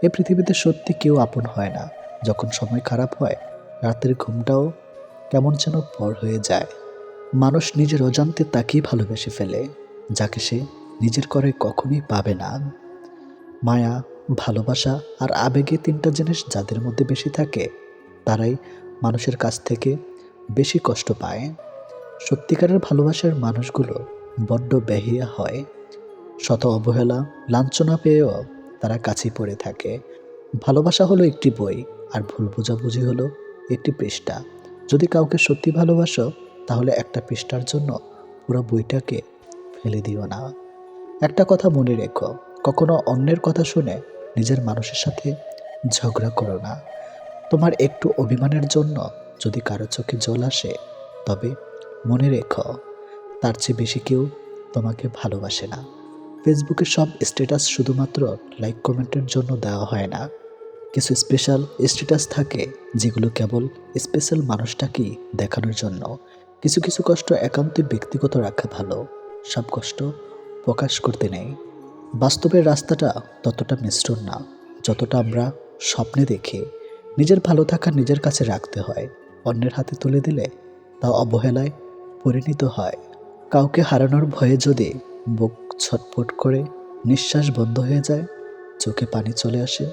এ পৃথিবীতে সত্যি কেউ আপন হয় না। যখন সময় খারাপ হয়, রাতের ঘুমটাও কেমন যেন পর হয়ে যায়। মানুষ নিজের অজান্তে তাকেই ভালোবেসে ফেলে যাকে সে নিজের করে কখনোই পাবে না। মায়া, ভালোবাসা আর আবেগে 3টা জিনিস যাদের মধ্যে বেশি থাকে, তারাই মানুষের কাছ থেকে বেশি কষ্ট পায়। সত্যিকারের ভালোবাসার মানুষগুলো বড্ড বেহিয়া হয়। শত অবহেলা, লাঞ্ছনা পেয়েও তারা কাছেই পড়ে থাকে। ভালোবাসা হলো একটি বই, আর ভুল বোঝাবুঝি হলো একটি পৃষ্ঠা। যদি কাউকে সত্যি ভালোবাসো, তাহলে একটা পৃষ্ঠার জন্য পুরো বইটাকে ফেলে দিও না। একটা কথা মনে রেখো, কখনো অন্যের কথা শুনে নিজের মানুষের সাথে ঝগড়া করো না। তোমার একটু অভিমানের জন্য যদি কারো চোখে জল আসে, তবে মনে রেখো তার চেয়ে বেশি কেউ তোমাকে ভালোবাসে না। ফেসবুকে সব স্ট্যাটাস শুধুমাত্র লাইক কমেন্টের জন্য দেওয়া হয় না। কিছু স্পেশাল স্ট্যাটাস থাকে যেগুলো কেবল স্পেশাল মানুষটাকেই দেখানোর জন্য। কিছু কিছু কষ্ট একান্তই ব্যক্তিগত রাখা ভালো, সব কষ্ট প্রকাশ করতে নেই। বাস্তবের রাস্তাটা ততটা মিশ্রণ না যতটা আমরা স্বপ্নে দেখি। নিজের ভালো থাকা নিজের কাছে রাখতে হয়, অন্যের হাতে তুলে দিলে তা অবহেলায় পরিণত হয়। কাউকে হারানোর ভয়ে যদি বুক ছটফট করে, নিঃশ্বাস বন্ধ হয়ে যায়, চোখে পানি চলে আসে,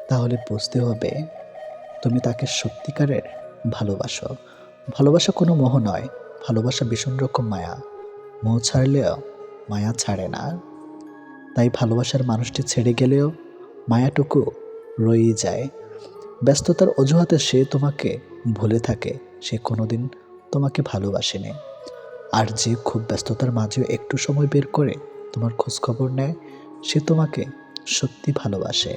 তাহলে বুঝতে হবে তুমি তাকে সত্যিকারের ভালোবাসো। ভালোবাসা কোনো মোহ নয়, ভালোবাসা ভীষণ রকম মায়া। মোহ ছাড়লেও মায়া ছাড়ে না। তাই ভালোবাসার মানুষটি ছেড়ে গেলেও মায়াটুকু রয়েই যায়। ব্যস্ততার অজুহাতে সে তোমাকে ভুলে থাকে, সে কোনোদিন তোমাকে ভালোবাসেনি। আর যে খুব ব্যস্ততার মাঝেও একটু সময় বের করে তোমার খোঁজ খবর নেয়, সে তোমাকে সত্যি ভালোবাসে।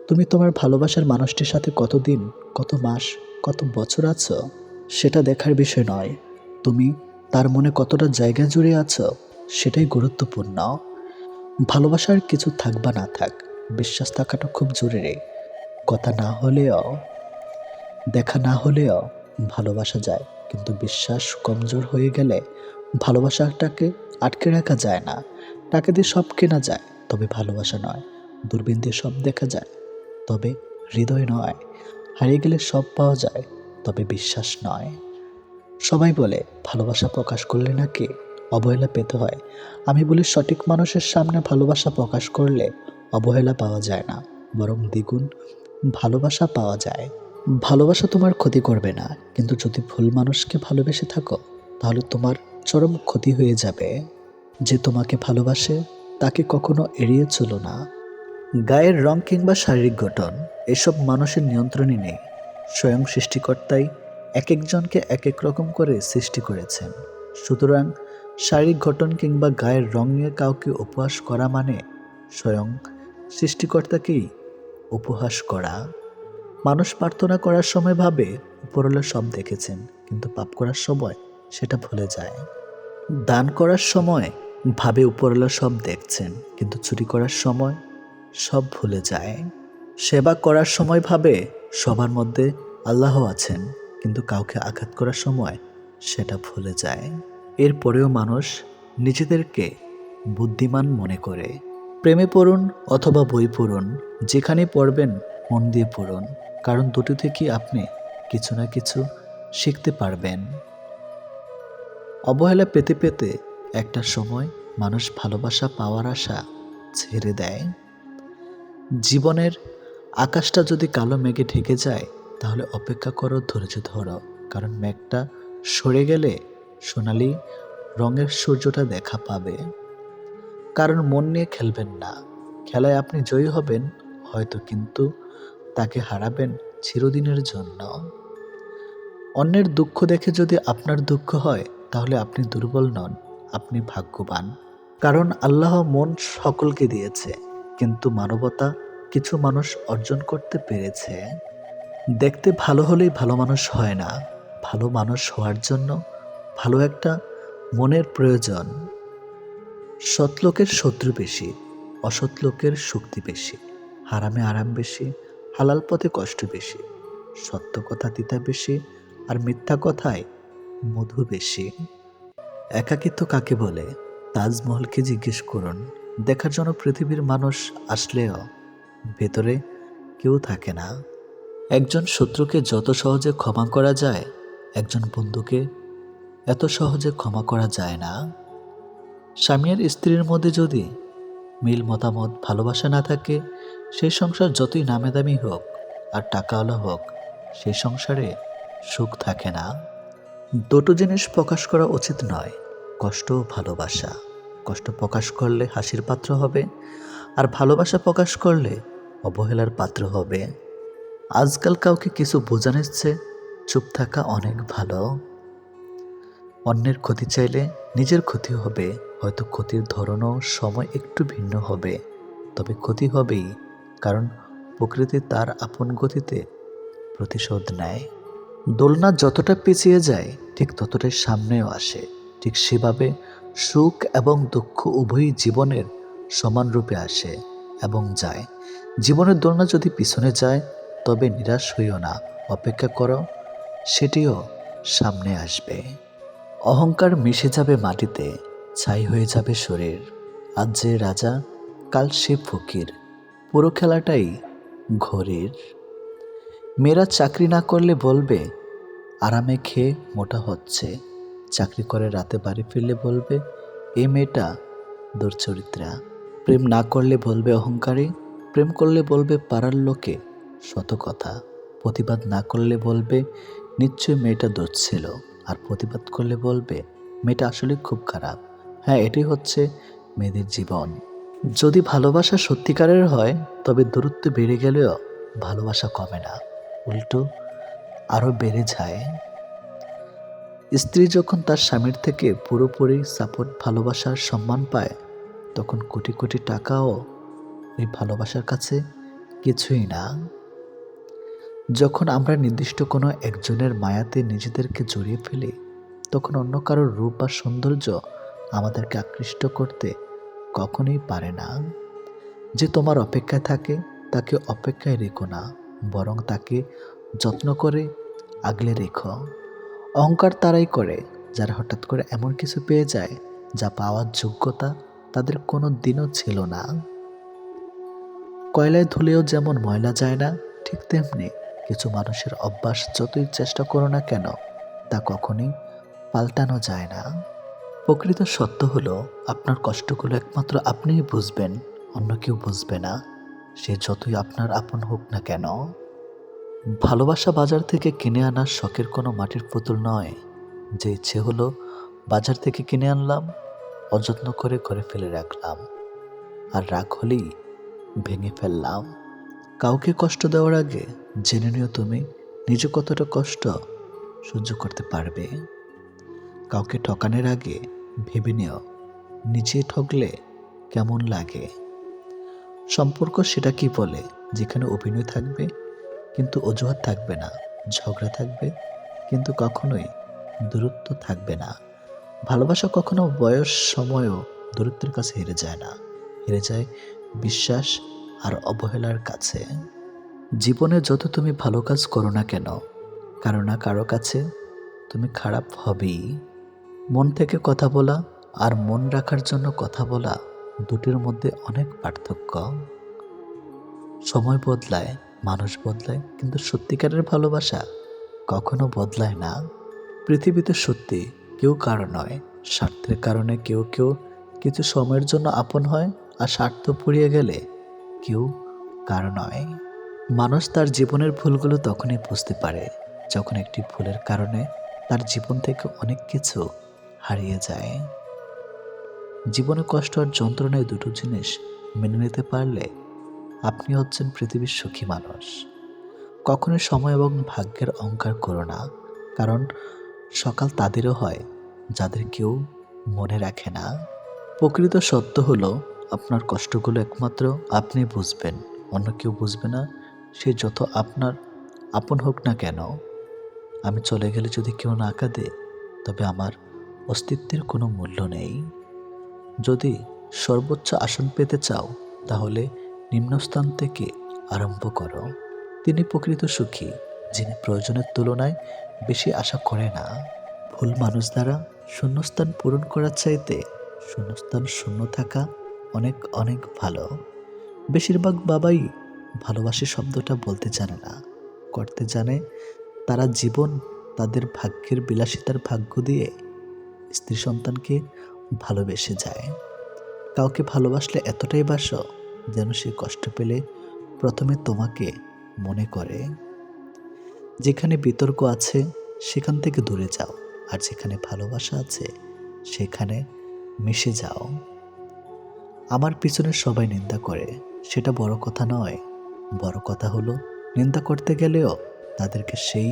তুমি তোমার ভালোবাসার মানুষটির সাথে কতদিন, কত মাস, কত বছর আছো সেটা দেখার বিষয় নয়। তুমি তার মনে কতটা জায়গা জুড়ে আছো সেটাই গুরুত্বপূর্ণ। ভালোবাসার কিছু থাক বা না থাক, বিশ্বাস থাকাটা খুব জরুরি। কথা না হলেও, দেখা না হলেও ভালোবাসা যায়, কিন্তু বিশ্বাস কমজোর হয়ে গেলে ভালোবাসাটাকে আটকে রাখা যায় না। টাকা দিয়ে সব কেনা যায়, তবে ভালোবাসা নয়। দূরবীন দিয়ে সব দেখা যায়, তবে হৃদয় নয়। হারিয়ে গেলে সব পাওয়া যায়, তবে বিশ্বাস নয়। সবাই বলে ভালোবাসা প্রকাশ করলে নাকি অবহেলা পেতে হয়। আমি বলি সঠিক মানুষের সামনে ভালোবাসা প্রকাশ করলে অবহেলা পাওয়া যায় না, বরং দ্বিগুণ ভালোবাসা পাওয়া যায়। ভালোবাসা তোমার ক্ষতি করবে না, কিন্তু যদি ভুল মানুষকে ভালোবেসে থাকো তাহলে তোমার চরম ক্ষতি হয়ে যাবে। যে তোমাকে ভালোবাসে তাকে কখনো এড়িয়ে চলো না। গায়ের রং কিংবা শারীরিক গঠন এসব মানুষের নিয়ন্ত্রণে নেই। স্বয়ং সৃষ্টিকর্তাই এক একজনকে এক এক রকম করে সৃষ্টি করেছেন। সুতরাং শারীরিক গঠন কিংবা গায়ের রং নিয়ে কাউকে উপহাস করা মানে স্বয়ং সৃষ্টিকর্তাকেই উপহাস করা। মানুষ প্রার্থনা করার সময় ভাবে উপরওয়ালা সব দেখেছেন, কিন্তু পাপ করার সময় সেটা ভুলে যায়। দান করার সময় ভাবে উপরওয়ালা সব দেখছেন, কিন্তু চুরি করার সময় সব ভুলে যায়। সেবা করার সময় ভাবে সবার মধ্যে আল্লাহ আছেন, কিন্তু কাউকে আঘাত করার সময় সেটা ভুলে যায়। এরপরেও মানুষ নিজেদেরকে বুদ্ধিমান মনে করে। প্রেমে পড়ুন অথবা বই পড়ুন, যেখানে পড়বেন মন দিয়ে পড়ুন, কারণ দুটো থেকেই আপনি কিছু না কিছু শিখতে পারবেন। অবহেলা পেতে পেতে একটা সময় মানুষ ভালোবাসা পাওয়ার আশা ছেড়ে দেয়। জীবনের আকাশটা যদি কালো মেঘে ঢেকে যায় তাহলে অপেক্ষা করো, ধৈর্য ধরো, কারণ মেঘটা সরে গেলে সোনালি রঙের সূর্যটা দেখা পাবে। কারণ মন নিয়ে খেলবেন না, খেলায় আপনি জয়ী হবেন হয়তো, কিন্তু তাকে হারাবেন চিরদিনের জন্য। অন্যের দুঃখ দেখে যদি আপনার দুঃখ হয় তাহলে আপনি দুর্বল নন, আপনি ভাগ্যবান। কারণ আল্লাহ মন সকলকে দিয়েছে, কিন্তু মানবতা কিছু মানুষ অর্জন করতে পেরেছে। দেখতে ভালো হলেই ভালো মানুষ হয় না, ভালো মানুষ হওয়ার জন্য ভালো একটা মনের প্রয়োজন। সৎ লোকের শত্রু বেশি, অসৎ লোকের শক্তি বেশি। হারামে আরাম বেশি, হালাল পথে কষ্ট বেশি। সত্য কথা তিতা বেশি, আর মিথ্যা কথায় মধু বেশি। একাকিত্ব কাকে বলে তাজমহলকে জিজ্ঞেস করুন। দেখার জন্য পৃথিবীর মানুষ আসলেও ভেতরে কেউ থাকে না। একজন শত্রুকে যত সহজে ক্ষমা করা যায়, একজন বন্ধুকে এত সহজে ক্ষমা করা যায় না। স্বামী আর স্ত্রীর মধ্যে যদি মিল, মতামত, ভালোবাসা না থাকে, সেই সংসার যতই নামে দামি হোক আর টাকাওয়ালা হোক, সেই সংসারে সুখ থাকে না। দুটো জিনিস প্রকাশ করা উচিত নয়, কষ্ট ও ভালোবাসা। কষ্ট প্রকাশ করলে হাসির পাত্র হবে, আর ভালোবাসা প্রকাশ করলে অবহেলার পাত্র হবে। আজকাল কাউকে কিছু বোঝানোর চেয়ে চুপ থাকা অনেক ভালো। অন্যের ক্ষতি চাইলে নিজের ক্ষতি হবে, হয়তো ক্ষতির ধরনও সময় একটু ভিন্ন হবে, তবে ক্ষতি হবেই, কারণ প্রকৃতি তার আপন গতিতে প্রতিশোধ নেয়। দোলনা যতটা পিছিয়ে যায় ঠিক ততটাই সামনেও আসে। ঠিক সেভাবে সুখ এবং দুঃখ উভয়ই জীবনের সমান রূপে আসে এবং যায়। জীবনের দোলনা যদি পিছনে যায় তবে নিরাশ হইও না, অপেক্ষা করো, সেটিও সামনে আসবে। অহংকার মিশে যাবে মাটিতে, ছাই হয়ে যাবে শরীর। আজ যে রাজা কাল সে ফকির, পুরো খেলাটাই ঘড়ির। মেয়েরা চাকরি না করলে বলবে আরামে খেয়ে মোটা হচ্ছে, চাকরি করে রাতে বাড়ি ফিরলে বলবে এই মেয়েটা দুর্চরিত্রা। প্রেম না করলে বলবে অহংকারী, প্রেম করলে বলবে পাড়ার লোকে শত কথা। প্রতিবাদ না করলে বলবে নিশ্চয়ই মেয়েটা দোষ ছিল, আর প্রতিবাদ করলে বলবে মেয়েটা আসলে খুব খারাপ। হ্যাঁ, এটাই হচ্ছে মেয়েদের জীবন। যদি ভালোবাসা সত্যিকারের হয় তবে দূরত্ব বেড়ে গেলেও ভালোবাসা কমে না, উল্টো আরও বেড়ে যায়। স্ত্রী যখন তার স্বামীর থেকে পুরোপুরি সাপোর্ট, ভালোবাসার সম্মান পায়, তখন কোটি কোটি টাকাও ওই ভালোবাসার কাছে কিছুই না। যখন আমরা নির্দিষ্ট কোনো একজনের মায়াতে নিজেদেরকে জড়িয়ে ফেলি, তখন অন্য কারোর রূপ বা সৌন্দর্য আমাদেরকে আকৃষ্ট করতে কখনোই পারে না। যে তোমার অপেক্ষায় থাকে তাকে অপেক্ষায় রেখো না, বরং তাকে যত্ন করে আগলে রেখো। অহংকার তারাই করে যারা হঠাৎ করে এমন কিছু পেয়ে যায় যা পাওয়ার যোগ্যতা তাদের কোনো দিনও ছিল না। কয়লায় ধুলেও যেমন ময়লা যায় না, ঠিক তেমনি কিছু মানুষের অভ্যাস যতই চেষ্টা করো না কেন তা কখনোই পাল্টানো যায় না। প্রকৃত সত্য হলো আপনার কষ্টগুলো একমাত্র আপনিই বুঝবেন, অন্য কেউ বুঝবে না, সে যতই আপনার আপন হোক না কেন। ভালোবাসা বাজার থেকে কিনে আনার শখের কোনো মাটির পুতুল নয়, যে ইচ্ছে হলো বাজার থেকে কিনে আনলাম, অযত্ন করে ঘরে ফেলে রাখলাম, আর রাগ হলেই ভেঙে ফেললাম। কাউকে কষ্ট দেওয়ার আগে জেনে নিও তুমি নিজে কতটা কষ্ট সহ্য করতে পারবে। কাউকে ঠকানোর আগে ভেবে নিও নিজে ঠকলে কেমন লাগে। সম্পর্ক সেটা কি বলে যেখানে অভিনয় থাকবে কিন্তু অজুহাত থাকবে না, ঝগড়া থাকবে কিন্তু কখনোই দূরত্ব থাকবে না। ভালোবাসা কখনো বয়স সময়ও দূরত্বের কাছে হেরে যায় না, হেরে যায় বিশ্বাস আর অবহেলার কাছে। জীবনে যত তুমি ভালো কাজ করো না কেন, কারো না কারো কাছে তুমি খারাপ হবেই। মন থেকে কথা বলা আর মন রাখার জন্য কথা বলা, দুটির মধ্যে অনেক পার্থক্য। সময় বদলায়, মানুষ বদলায়, কিন্তু সত্যিকারের ভালোবাসা কখনো বদলায় না। পৃথিবীতে সত্যি কেউ কারো নয়, স্বার্থের কারণে কেউ কেউ কিছু সময়ের জন্য আপন হয়, আর স্বার্থ পুড়িয়ে গেলে কেউ কারো নয়। মানুষ তার জীবনের ভুলগুলো তখনই বুঝতে পারে যখন একটি ভুলের কারণে তার জীবন থেকে অনেক কিছু হারিয়ে যায়। জীবনে কষ্ট আর যন্ত্রণায় দুটো জিনিস মেনে নিতে পারলে আপনি হচ্ছেন পৃথিবীর সুখী মানুষ। কখনোই সময় এবং ভাগ্যের অহংকার করো না, কারণ সকাল তাদেরও হয় যাদের কেউ মনে রাখে না। প্রকৃত সত্য হলো আপনার কষ্টগুলো একমাত্র আপনি বুঝবেন, অন্য কেউ বুঝবে না, সে যত আপনার আপন হোক না কেন। আমি চলে গেলে যদি কেউ না কাঁদে, তবে আমার অস্তিত্বের কোনো মূল্য নেই। যদি সর্বোচ্চ আসন পেতে চাও, তাহলে নিম্নস্থান থেকে আরম্ভ করো। তিনি প্রকৃত সুখী যিনি প্রয়োজনের তুলনায় বেশি আশা করে না। ভুল মানুষ দ্বারা শূন্যস্থান পূরণ করার চাইতে শূন্যস্থান শূন্য থাকা অনেক অনেক ভালো। বেশিরভাগ বাবাই ভালোবাসি শব্দটা বলতে জানে না, করতে জানে। তারা জীবন তাদের ভাগ্যের বিলাসিতার ভাগ্য দিয়ে স্ত্রী সন্তানকে ভালোবেসে যায়। কাউকে ভালোবাসলে এতটাই বাসো যেন সে কষ্ট পেলে প্রথমে তোমাকে মনে করে। যেখানে বিতর্ক আছে সেখান থেকে দূরে যাও, আর যেখানে ভালোবাসা আছে সেখানে মিশে যাও। আমার পিছনে সবাই নিন্দা করে, সেটা বড় কথা নয়। বড় কথা হলো নিন্দা করতে গেলেও তাদেরকে সেই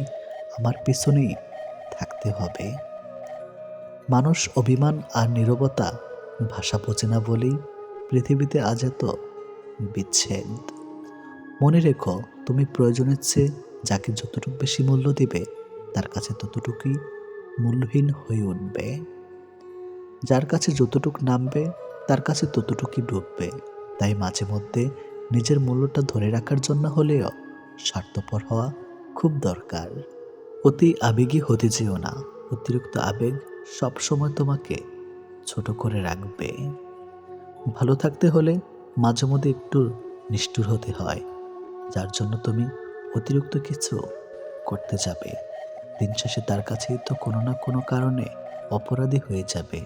আমার পিছনেই থাকতে হবে। মানুষ অভিমান আর নীরবতা ভাষা বোঝে না বলেই পৃথিবীতে আজ এত বিচ্ছেদ। মনে রেখো, তুমি প্রয়োজনের চেয়ে যাকে যতটুকু বেশি মূল্য দিবে তার কাছে ততটুকুই মূল্যহীন হয়ে উঠবে। যার কাছে যতটুকু নামবে তার কাছে ততটুকুই ডুববে। তাই মাঝে মধ্যে নিজের মূল্যটা ধরে রাখার জন্য হলেও স্বার্থপর হওয়া খুব দরকার। অতি আবেগী হতে যেও না, অতিরিক্ত আবেগ সবসময় তোমাকে ছোট করে রাখবে। ভালো থাকতে হলে মাঝে মধ্যে একটু নিষ্ঠুর হতে হয়, যার জন্য তুমি অতিরিক্ত কিছু করতে যাবে। দিন শেষে তার কাছেই তো কোনো না কোনো কারণে অপরাধী হয়ে যাবে।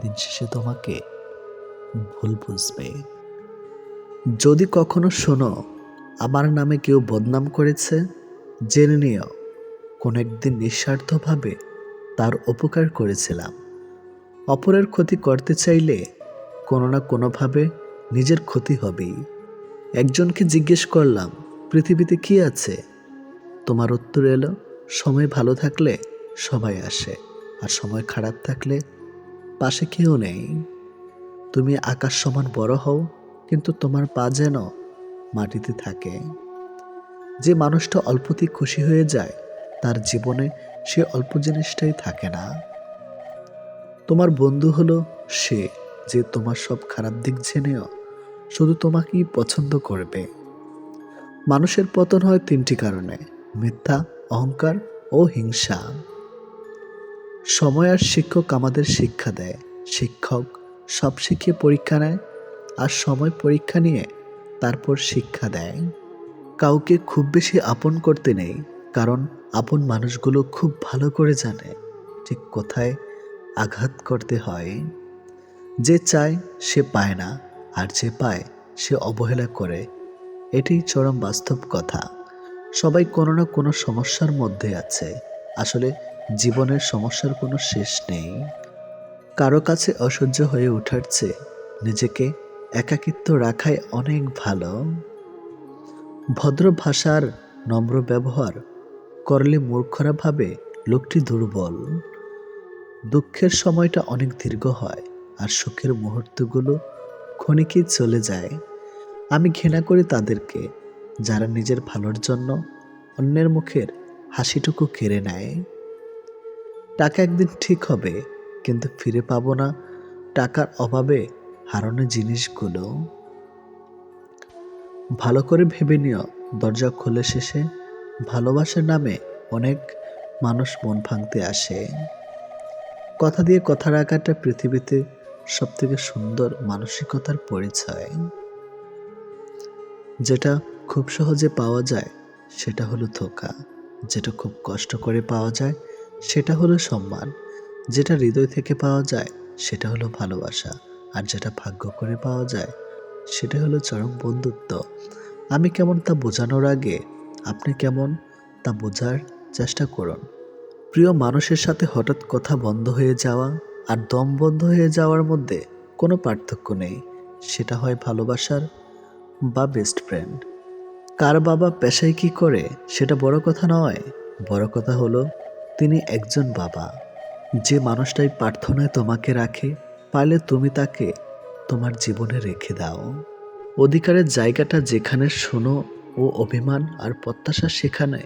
দিন শেষে তোমাকে ভুল বুঝবে। যদি কখনো শোনো আমার নামে কেউ বদনাম করেছে, জেনে নিও কোনো একদিন নিঃস্বার্থভাবে তার উপকার করেছিলাম। অপরের ক্ষতি করতে চাইলে কোনো না কোনোভাবে নিজের ক্ষতি হবেই। একজনকে জিজ্ঞেস করলাম পৃথিবীতে কি আছে, তোমার উত্তর এলো সময় ভালো থাকলে সবাই আসে, আর সময় খারাপ থাকলে পাশে কেউ নেই। তুমি আকাশ সমান বড় হও, কিন্তু তোমার পা যেন মাটিতে থাকে। যে মানুষটা অল্পতেই খুশি হয়ে যায়, তার জীবনে সে অল্প জিনিসটাই থাকে না। তোমার বন্ধু হলো সে যে তোমার সব খারাপ দিক জেনেও শুধু তোমাকেই পছন্দ করবে। মানুষের পতন হয় তিনটি কারণে: মিথ্যা, অহংকার ও হিংসা। সময় আর শিক্ষক আমাদের শিক্ষা দেয়। শিক্ষক সব শিখিয়ে পরীক্ষা নেয়, আর সময় পরীক্ষা নিয়ে তারপর শিক্ষা দেয়। কাউকে খুব বেশি আপন করতে নেই, কারণ আপন মানুষগুলো খুব ভালো করে জানে ঠিক কোথায় আঘাত করতে হয়। যে চায় সে পায় না, আর যে পায় সে অবহেলা করে। এটাই চরম বাস্তব কথা। সবাই কোনো না কোনো সমস্যার মধ্যে আছে। আসলে জীবনের সমস্যার কোনো শেষ নেই। কারো কাছে অসহ্য হয়ে ওঠার চেয়ে নিজেকে একাকিত্ব রাখাই অনেক ভালো। ভদ্র ভাষার নম্র ব্যবহার করলে মূর্খরা ভাবে লোকটি দুর্বল। দুঃখের সময়টা অনেক দীর্ঘ হয়, আর সুখের মুহূর্তগুলো ক্ষণিকেই চলে যায়। আমি ঘৃণা করি তাদেরকে যারা নিজের ভালোর জন্য অন্যের মুখের হাসিটুকু কেড়ে নেয়। টাকা একদিন ঠিক হবে, কিন্তু ফিরে পাবো না টাকার অভাবে হারানো জিনিসগুলো। ভালো করে ভেবে নিও, দরজা খুলে শেষে ভালোবাসার নামে অনেক মানুষ মন ভাঙতে আসে। কথা দিয়ে কথা রাখাটা পৃথিবীতে সবথেকে সুন্দর মানসিকতার পরিচয়। যেটা খুব সহজে পাওয়া যায় সেটা হলো ধোঁকা, যেটা খুব কষ্ট করে পাওয়া যায় সেটা হলো সম্মান, যেটা হৃদয় থেকে পাওয়া যায় সেটা হলো ভালোবাসা, আর যেটা ভাগ্য করে পাওয়া যায় সেটা হলো চরম বন্ধুত্ব। আমি কেমন তা বোঝানোর আগে আপনি কেমন তা বোঝার চেষ্টা করুন। প্রিয় মানুষের সাথে হঠাৎ কথা বন্ধ হয়ে যাওয়া আর দম বন্ধ হয়ে যাওয়ার মধ্যে কোনো পার্থক্য নেই। সেটা হয় ভালোবাসার বা বেস্ট ফ্রেন্ড। কার বাবা পেশায় কি করে সেটা বড় কথা নয়, বড় কথা হলো তিনি একজন বাবা। যে মানুষটাই প্রার্থনায় তোমাকে রাখে, পারলে তুমি তাকে তোমার জীবনে রেখে দাও। অধিকারের জায়গাটা যেখানে শোনো ও অভিমান আর প্রত্যাশা সেখানে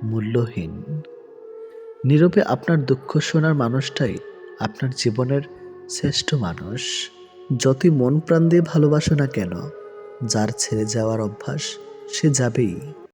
মূল্যহীন। নীরবে আপনার দুঃখ শোনার মানুষটাই আপনার জীবনের শ্রেষ্ঠ মানুষ। যতই মন প্রাণ দিয়ে ভালোবাসো না কেন, যার ছেড়ে যাওয়ার অভ্যাস সে যাবেই।